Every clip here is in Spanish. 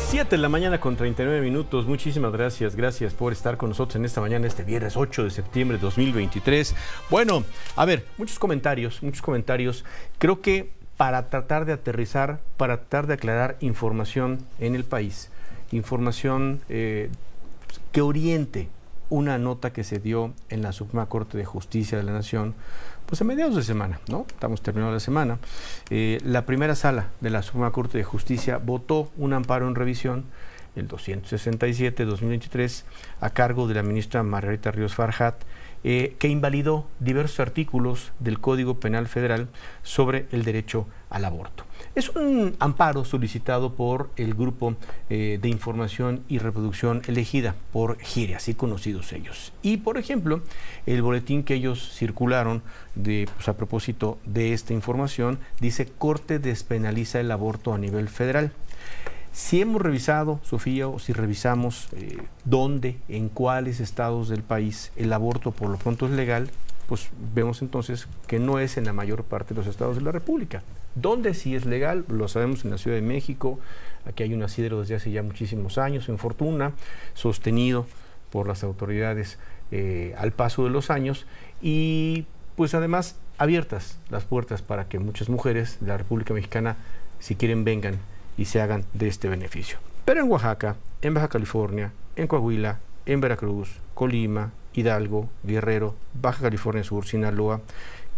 7 de la mañana con 39 minutos. Muchísimas gracias. Gracias por estar con nosotros en esta mañana, este viernes 8 de septiembre de 2023. Bueno, a ver, muchos comentarios. Creo que para tratar de aterrizar, para tratar de aclarar información en el país, información que oriente una nota que se dio en la Suprema Corte de Justicia de la Nación, pues a mediados de semana, ¿no? Estamos terminando la semana. La primera sala de la Suprema Corte de Justicia votó un amparo en revisión, el 267-2023, a cargo de la ministra Margarita Ríos Farjat, que invalidó diversos artículos del Código Penal Federal sobre el derecho al aborto. Es un amparo solicitado por el Grupo de Información y Reproducción Elegida, por GIRE, así conocidos ellos. Y, por ejemplo, el boletín que ellos circularon a propósito de esta información dice: Corte despenaliza el aborto a nivel federal. Si hemos revisado, Sofía, o si revisamos dónde, en cuáles estados del país el aborto por lo pronto es legal, pues vemos entonces que no es en la mayor parte de los estados de la República. ¿Dónde sí es legal? Lo sabemos en la Ciudad de México. Aquí hay un asidero desde hace ya muchísimos años, en Fortuna, sostenido por las autoridades al paso de los años, y pues además abiertas las puertas para que muchas mujeres de la República Mexicana, si quieren, vengan y se hagan de este beneficio. Pero en Oaxaca, en Baja California, en Coahuila, en Veracruz, Colima, Hidalgo, Guerrero, Baja California Sur, Sinaloa,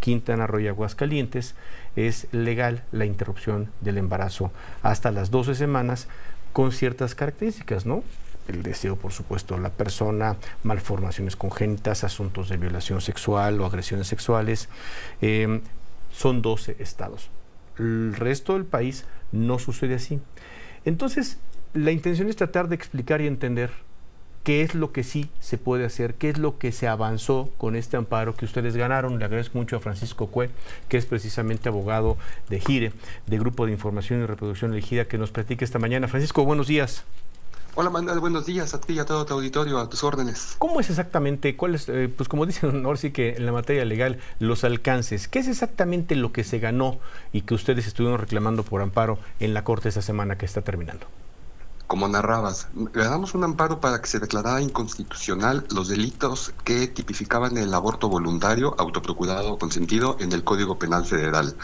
Quintana Roo y Aguascalientes, es legal la interrupción del embarazo hasta las 12 semanas con ciertas características, ¿no? El deseo, por supuesto, de la persona, malformaciones congénitas, asuntos de violación sexual o agresiones sexuales. Son 12 estados. El resto del país no sucede así. Entonces, la intención es tratar de explicar y entender qué es lo que sí se puede hacer, qué es lo que se avanzó con este amparo que ustedes ganaron. Le agradezco mucho a Francisco Cue, que es precisamente abogado de GIRE, de Grupo de Información y Reproducción Elegida, que nos platique esta mañana. Francisco, buenos días. Hola Manuel, buenos días a ti y a todo tu auditorio, a tus órdenes. ¿Cómo es exactamente, cuál es, pues como dicen ahora sí que en la materia legal, los alcances? ¿Qué es exactamente lo que se ganó y que ustedes estuvieron reclamando por amparo en la Corte esta semana que está terminando? Como narrabas, ganamos un amparo para que se declarara inconstitucional los delitos que tipificaban el aborto voluntario, autoprocurado o consentido en el Código Penal Federal.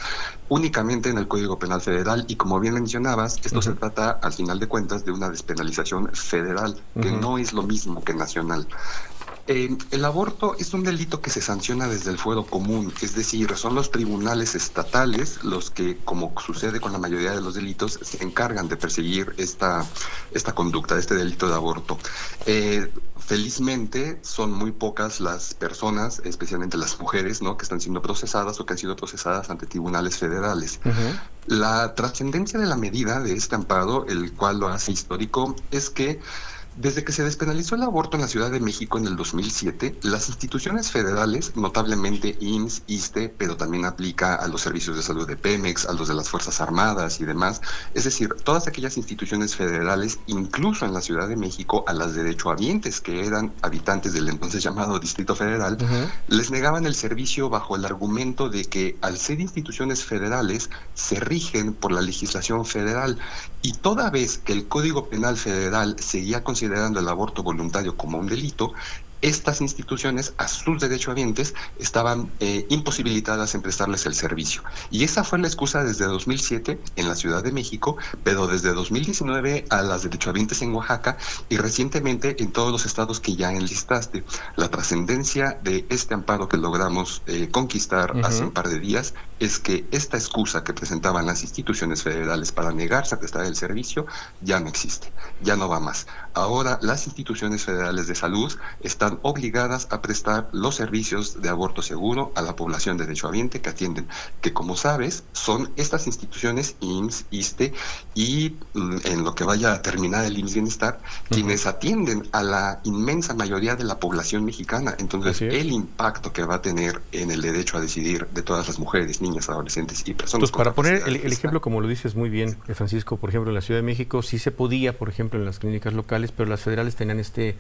Únicamente en el Código Penal Federal, y como bien mencionabas, esto se trata, al final de cuentas, de una despenalización federal, que no es lo mismo que nacional. El aborto es un delito que se sanciona desde el fuero común, es decir, son los tribunales estatales los que, como sucede con la mayoría de los delitos, se encargan de perseguir esta conducta, este delito de aborto. Felizmente son muy pocas las personas, especialmente las mujeres, ¿no?, que están siendo procesadas o que han sido procesadas ante tribunales federales. La trascendencia de la medida de este amparo, el cual lo hace histórico, es que desde que se despenalizó el aborto en la Ciudad de México en el 2007, las instituciones federales, notablemente IMSS, ISSSTE, pero también aplica a los servicios de salud de Pemex, a los de las Fuerzas Armadas y demás, es decir, todas aquellas instituciones federales, incluso en la Ciudad de México, a las derechohabientes que eran habitantes del entonces llamado Distrito Federal, les negaban el servicio bajo el argumento de que al ser instituciones federales se rigen por la legislación federal, y toda vez que el Código Penal Federal seguía considerando el aborto voluntario como un delito, estas instituciones, a sus derechohabientes, estaban imposibilitadas en prestarles el servicio. Y esa fue la excusa desde 2007 en la Ciudad de México, pero desde 2019 a las derechohabientes en Oaxaca y recientemente en todos los estados que ya enlistaste. La trascendencia de este amparo que logramos conquistar hace un par de días es que esta excusa que presentaban las instituciones federales para negarse a prestar el servicio ya no existe, ya no va más. Ahora las instituciones federales de salud están obligadas a prestar los servicios de aborto seguro a la población derechohabiente que atienden, que como sabes son estas instituciones IMSS, ISSSTE y en lo que vaya a terminar el IMSS Bienestar, quienes atienden a la inmensa mayoría de la población mexicana. Entonces el impacto que va a tener en el derecho a decidir de todas las mujeres, niñas, adolescentes y personas. Pues para poner el ejemplo, como lo dices muy bien, Francisco, por ejemplo, en la Ciudad de México sí se podía, por ejemplo, en las clínicas locales, pero las federales tenían este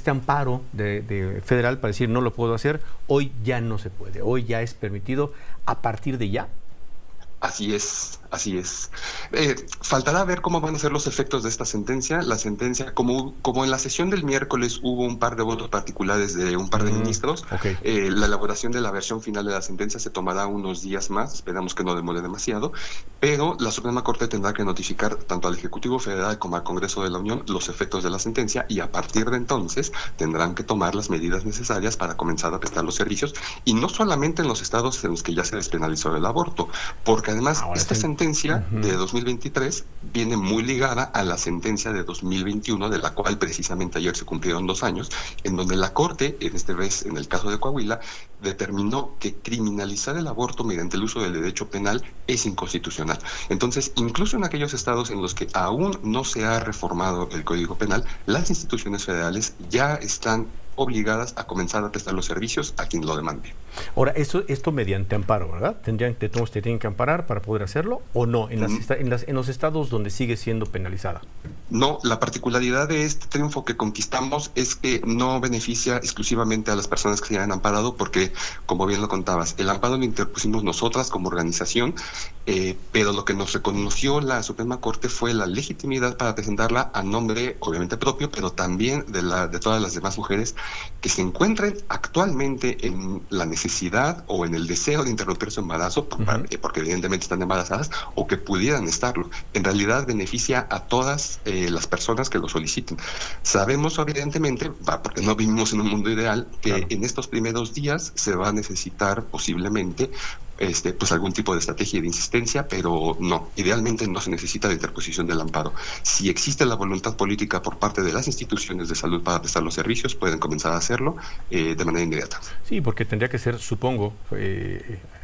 amparo de federal para decir no lo puedo hacer. Hoy ya no se puede, hoy ya es permitido a partir de ya. Así es, Así es. Faltará ver cómo van a ser los efectos de esta sentencia. La sentencia, como en la sesión del miércoles hubo un par de votos particulares de un par de ministros, la elaboración de la versión final de la sentencia se tomará unos días más, esperamos que no demore demasiado, pero la Suprema Corte tendrá que notificar tanto al Ejecutivo Federal como al Congreso de la Unión los efectos de la sentencia y a partir de entonces tendrán que tomar las medidas necesarias para comenzar a prestar los servicios, y no solamente en los estados en los que ya se despenalizó el aborto, porque además esta sentencia de 2023 viene muy ligada a la sentencia de 2021, de la cual precisamente ayer se cumplieron 2 años, en donde la Corte, en este vez en el caso de Coahuila, determinó que criminalizar el aborto mediante el uso del derecho penal es inconstitucional. Entonces, incluso en aquellos estados en los que aún no se ha reformado el Código Penal, las instituciones federales ya están obligadas a comenzar a prestar los servicios a quien lo demande. Ahora, esto mediante amparo, ¿verdad? ¿Tienen que amparar para poder hacerlo o no en los estados donde sigue siendo penalizada? No, la particularidad de este triunfo que conquistamos es que no beneficia exclusivamente a las personas que se hayan amparado, porque, como bien lo contabas, el amparo lo interpusimos nosotras como organización, pero lo que nos reconoció la Suprema Corte fue la legitimidad para presentarla a nombre, obviamente propio, pero también de todas las demás mujeres que se encuentren actualmente en la necesidad o en el deseo de interrumpir su embarazo, porque evidentemente están embarazadas, o que pudieran estarlo. En realidad beneficia a todas las personas que lo soliciten. Sabemos evidentemente, porque no vivimos en un mundo ideal, que en estos primeros días se va a necesitar posiblemente pues algún tipo de estrategia de insistencia, pero no, idealmente no se necesita la interposición del amparo. Si existe la voluntad política por parte de las instituciones de salud para prestar los servicios, pueden comenzar a hacerlo de manera inmediata. Sí, porque tendría que ser, supongo,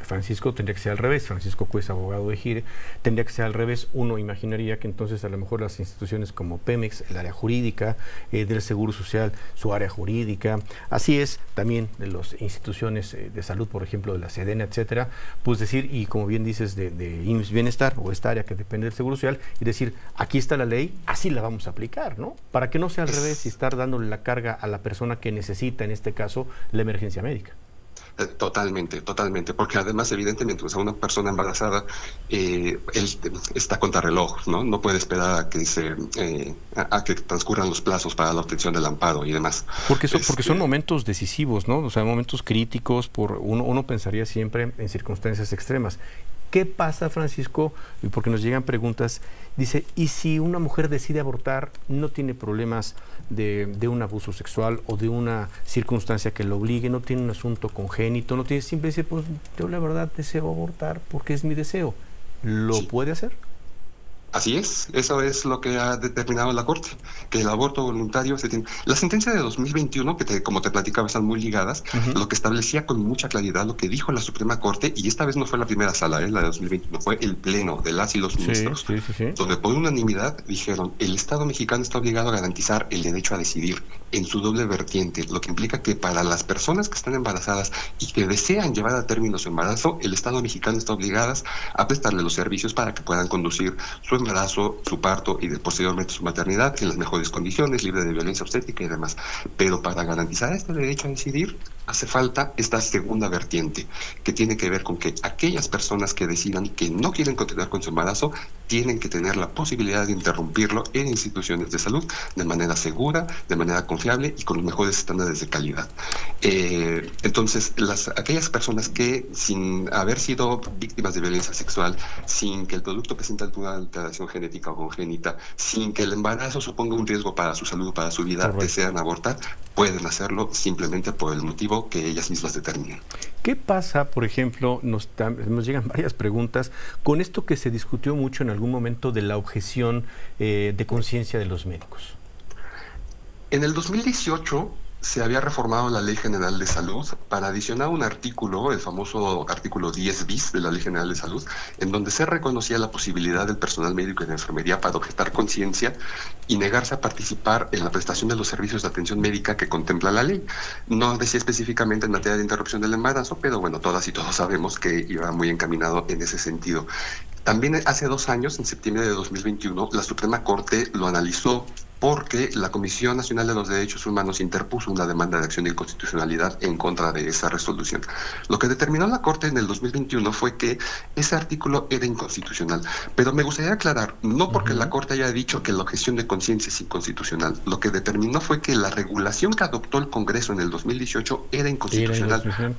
Francisco, tendría que ser al revés. Francisco Cuesta, abogado de GIRE, tendría que ser al revés. Uno imaginaría que entonces a lo mejor las instituciones como Pemex, el área jurídica, del Seguro Social, su área jurídica, así es, también de las instituciones de salud, por ejemplo, de la Sedena, etcétera, pues decir, y como bien dices, de IMSS Bienestar, o esta área que depende del Seguro Social, y decir, aquí está la ley, así la vamos a aplicar, ¿no? Para que no sea al revés y estar dándole la carga a la persona que necesita, en este caso, la emergencia médica. Totalmente, porque además evidentemente, o sea, una persona embarazada él está contra reloj, ¿no? No puede esperar a que transcurran los plazos para la obtención del amparo y demás. Porque son momentos decisivos, ¿no? O sea, momentos críticos, uno pensaría siempre en circunstancias extremas. ¿Qué pasa, Francisco? Porque nos llegan preguntas. Dice, ¿y si una mujer decide abortar, no tiene problemas de un abuso sexual o de una circunstancia que lo obligue, no tiene un asunto congénito, no tiene, siempre dice, pues yo la verdad deseo abortar porque es mi deseo? ¿Lo puede hacer? Así es, eso es lo que ha determinado la Corte, que el aborto voluntario se tiene. La sentencia de 2021, como te platicaba, están muy ligadas, lo que establecía con mucha claridad lo que dijo la Suprema Corte, y esta vez no fue la primera sala, la de 2021, fue el Pleno de las y los ministros, donde por unanimidad dijeron, el Estado mexicano está obligado a garantizar el derecho a decidir en su doble vertiente, lo que implica que para las personas que están embarazadas y que desean llevar a término su embarazo, el Estado mexicano está obligado a prestarle los servicios para que puedan conducir su embarazo, su parto y posteriormente su maternidad en las mejores condiciones, libre de violencia obstétrica y demás. Pero para garantizar este derecho a decidir, hace falta esta segunda vertiente, que tiene que ver con que aquellas personas que decidan que no quieren continuar con su embarazo, tienen que tener la posibilidad de interrumpirlo en instituciones de salud de manera segura, de manera confiable y con los mejores estándares de calidad. Entonces, aquellas personas que, sin haber sido víctimas de violencia sexual, sin que el producto presente alguna alteración genética o congénita, sin que el embarazo suponga un riesgo para su salud o para su vida, desean abortar, pueden hacerlo simplemente por el motivo que ellas mismas determinen. ¿Qué pasa, por ejemplo, nos llegan varias preguntas, con esto que se discutió mucho en algún momento de la objeción de conciencia de los médicos? En el 2018 se había reformado la Ley General de Salud para adicionar un artículo, el famoso artículo 10 bis de la Ley General de Salud, en donde se reconocía la posibilidad del personal médico y de enfermería para objetar conciencia y negarse a participar en la prestación de los servicios de atención médica que contempla la ley. No decía específicamente en materia de interrupción del embarazo, pero bueno, todas y todos sabemos que iba muy encaminado en ese sentido. También hace 2 años, en septiembre de 2021, la Suprema Corte lo analizó porque la Comisión Nacional de los Derechos Humanos interpuso una demanda de acción de inconstitucionalidad en contra de esa resolución. Lo que determinó la Corte en el 2021 fue que ese artículo era inconstitucional. Pero me gustaría aclarar, no porque la Corte haya dicho que la objeción de conciencia es inconstitucional, lo que determinó fue que la regulación que adoptó el Congreso en el 2018 era inconstitucional,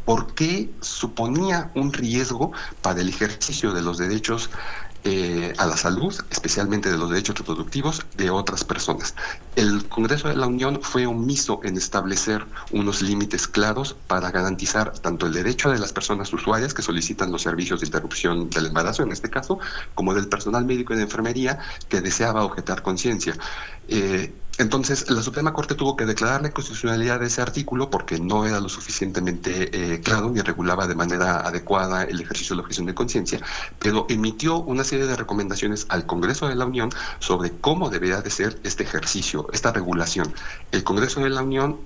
porque suponía un riesgo para el ejercicio de los derechos a la salud, especialmente de los derechos reproductivos de otras personas. El Congreso de la Unión fue omiso en establecer unos límites claros para garantizar tanto el derecho de las personas usuarias que solicitan los servicios de interrupción del embarazo, en este caso, como del personal médico y de enfermería que deseaba objetar conciencia. Entonces, la Suprema Corte tuvo que declarar la inconstitucionalidad de ese artículo porque no era lo suficientemente claro ni regulaba de manera adecuada el ejercicio de la objeción de conciencia, pero emitió una serie de recomendaciones al Congreso de la Unión sobre cómo debería de ser este ejercicio, esta regulación. El Congreso de la Unión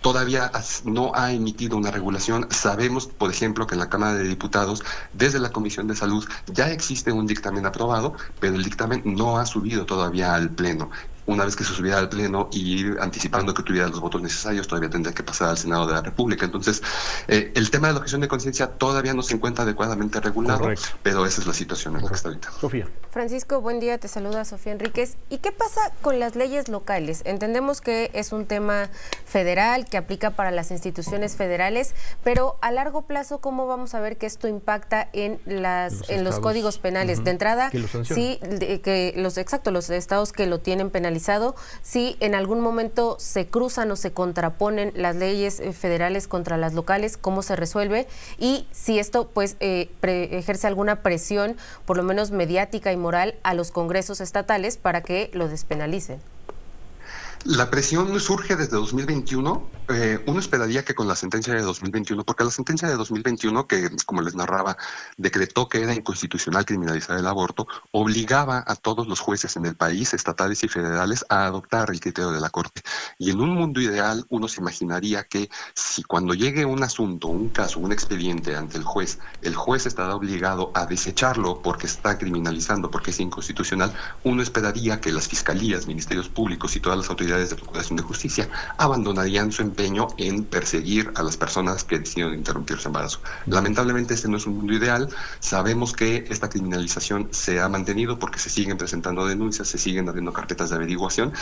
todavía no ha emitido una regulación. Sabemos, por ejemplo, que en la Cámara de Diputados, desde la Comisión de Salud, ya existe un dictamen aprobado, pero el dictamen no ha subido todavía al Pleno. Una vez que se subiera al Pleno y anticipando que tuviera los votos necesarios, todavía tendría que pasar al Senado de la República. Entonces, el tema de la objeción de conciencia todavía no se encuentra adecuadamente regulado, correcto, pero esa es la situación en la que está ahorita. Sofía. Francisco, buen día, te saluda Sofía Enríquez. ¿Y qué pasa con las leyes locales? Entendemos que es un tema federal que aplica para las instituciones federales, pero a largo plazo, ¿cómo vamos a ver que esto impacta en los códigos penales? De entrada, sí, los estados que lo tienen penalizado, si en algún momento se cruzan o se contraponen las leyes federales contra las locales, ¿cómo se resuelve? Y si esto pues ejerce alguna presión, por lo menos mediática y moral, a los congresos estatales para que lo despenalicen. La presión surge desde 2021. Uno esperaría que con la sentencia de 2021, porque la sentencia de 2021, que como les narraba, decretó que era inconstitucional criminalizar el aborto, obligaba a todos los jueces en el país, estatales y federales, a adoptar el criterio de la Corte. Y en un mundo ideal, uno se imaginaría que si cuando llegue un asunto, un caso, un expediente ante el juez estará obligado a desecharlo porque está criminalizando, porque es inconstitucional, uno esperaría que las fiscalías, ministerios públicos y todas las autoridades de procuración de justicia abandonarían su empeño en perseguir a las personas que deciden interrumpir su embarazo. Lamentablemente este no es un mundo ideal. Sabemos que esta criminalización se ha mantenido porque se siguen presentando denuncias, se siguen abriendo carpetas de averiguación.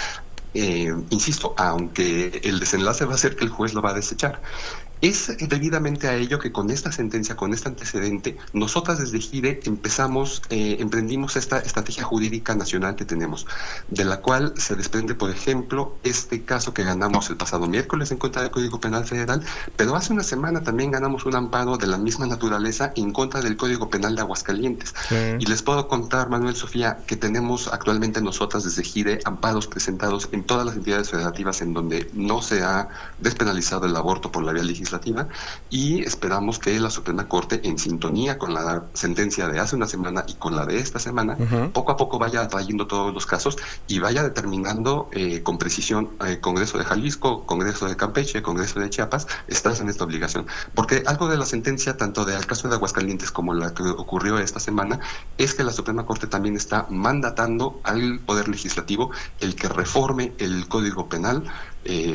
Insisto, aunque el desenlace va a ser que el juez lo va a desechar. Es debidamente a ello que con esta sentencia, con este antecedente, nosotras desde GIDE emprendimos esta estrategia jurídica nacional que tenemos, de la cual se desprende, por ejemplo, este caso que ganamos el pasado miércoles en contra del Código Penal Federal, pero hace una semana también ganamos un amparo de la misma naturaleza en contra del Código Penal de Aguascalientes. Y les puedo contar, Manuel, Sofía, que tenemos actualmente nosotras desde GIDE amparos presentados en todas las entidades federativas en donde no se ha despenalizado el aborto por la vía legislativa, y esperamos que la Suprema Corte, en sintonía con la sentencia de hace una semana y con la de esta semana, poco a poco vaya atrayendo todos los casos y vaya determinando con precisión Congreso de Jalisco, Congreso de Campeche, Congreso de Chiapas, estás en esta obligación. Porque algo de la sentencia, tanto del caso de Aguascalientes como la que ocurrió esta semana, es que la Suprema Corte también está mandatando al Poder Legislativo el que reforme el Código Penal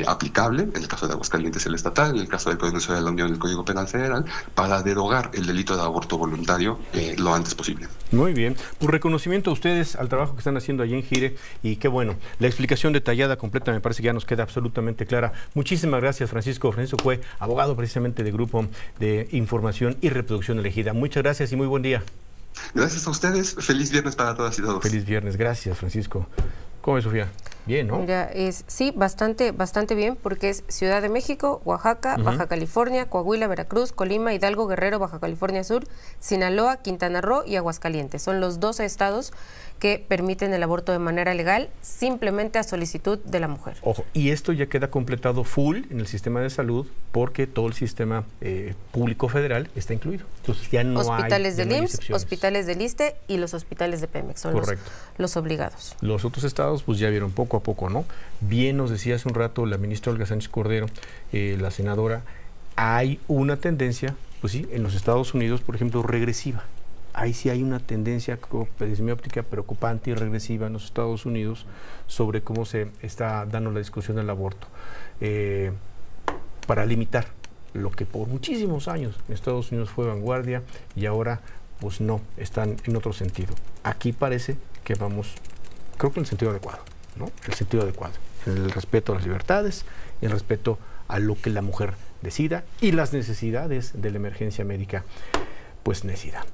aplicable, en el caso de Aguascalientes el estatal, en el caso del Congreso de la Unión el Código Penal Federal, para derogar el delito de aborto voluntario lo antes posible. Muy bien, pues reconocimiento a ustedes al trabajo que están haciendo allí en GIDE, y qué bueno, la explicación detallada, completa, me parece que ya nos queda absolutamente clara. Muchísimas gracias, Francisco. Francisco fue abogado precisamente del Grupo de Información y Reproducción Elegida. Muchas gracias y muy buen día. Gracias a ustedes, feliz viernes para todas y todos. Feliz viernes, gracias, Francisco. ¿Cómo es, Sofía? Bien, ¿no? Mira, sí, bastante bien, porque es Ciudad de México, Oaxaca, Baja California, Coahuila, Veracruz, Colima, Hidalgo, Guerrero, Baja California Sur, Sinaloa, Quintana Roo y Aguascalientes. Son los 12 estados que permiten el aborto de manera legal, simplemente a solicitud de la mujer. Ojo, y esto ya queda completado full en el sistema de salud, porque todo el sistema público federal está incluido. Entonces ya no hospitales hay, del IMSS, hospitales del ISSSTE y los hospitales de Pemex son los obligados. Los otros estados pues ya vieron poco a poco, ¿no? Bien nos decía hace un rato la ministra Olga Sánchez Cordero, la senadora, hay una tendencia, pues sí, en los Estados Unidos, por ejemplo, regresiva. ahí sí hay una tendencia, desde mi óptica, preocupante y regresiva en los Estados Unidos sobre cómo se está dando la discusión del aborto, para limitar lo que por muchísimos años en Estados Unidos fue vanguardia y ahora pues no, están en otro sentido. Aquí parece que vamos, creo que en el sentido adecuado, ¿no? El sentido adecuado, en el respeto a las libertades, en el respeto a lo que la mujer decida y las necesidades de la emergencia médica pues decidan.